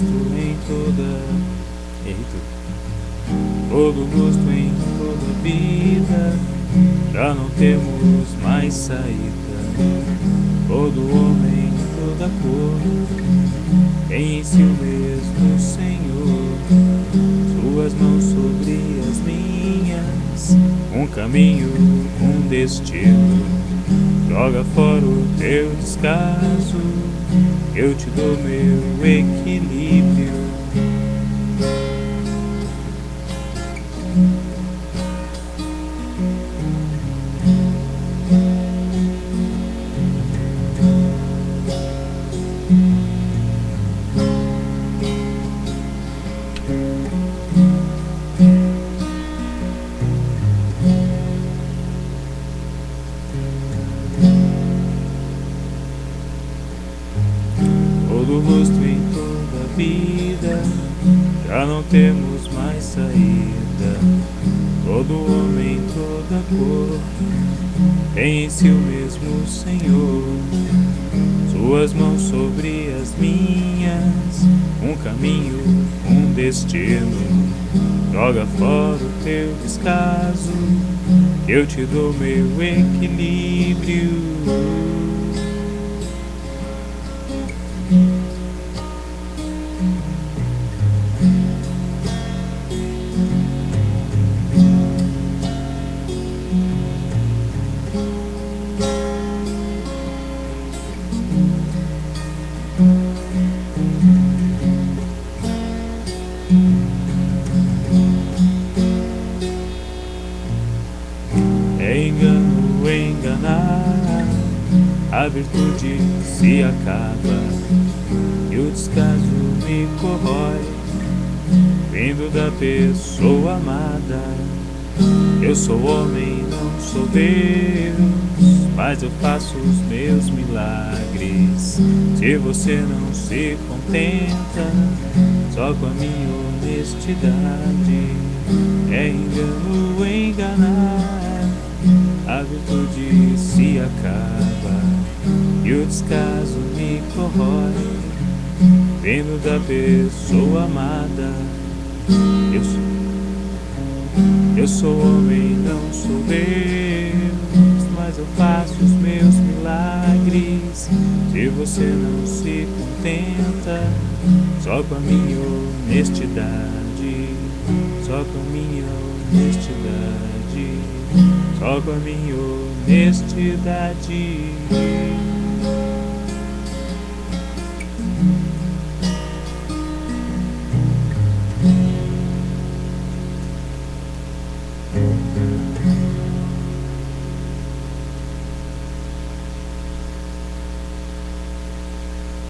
gosto em todo gosto em toda vida, já não temos mais saída. Todo homem, toda cor, tem em si o mesmo Senhor. Suas mãos sobre as minhas, um caminho, um destino. Joga fora o teu descaso, eu te dou meu equilíbrio. Todo rosto em toda vida, já não temos mais saída. Todo homem, toda cor, tem em si o mesmo Senhor. Suas mãos sobre as minhas, um caminho, um destino. Joga fora o teu descaso, eu te dou meu equilíbrio. É engano enganar, a virtude se acaba e o descaso me corrói, vindo da pessoa amada. Eu sou homem, não sou Deus, mas eu faço os meus milagres. Se você não se contenta só com a minha honestidade, é engano enganar, a virtude se acaba e o descaso me corrói, vindo da pessoa amada. Eu sou homem, não sou Deus, mas eu faço os meus milagres. Se você não se contenta só com a minha honestidade, só com a minha honestidade, só com a minha honestidade.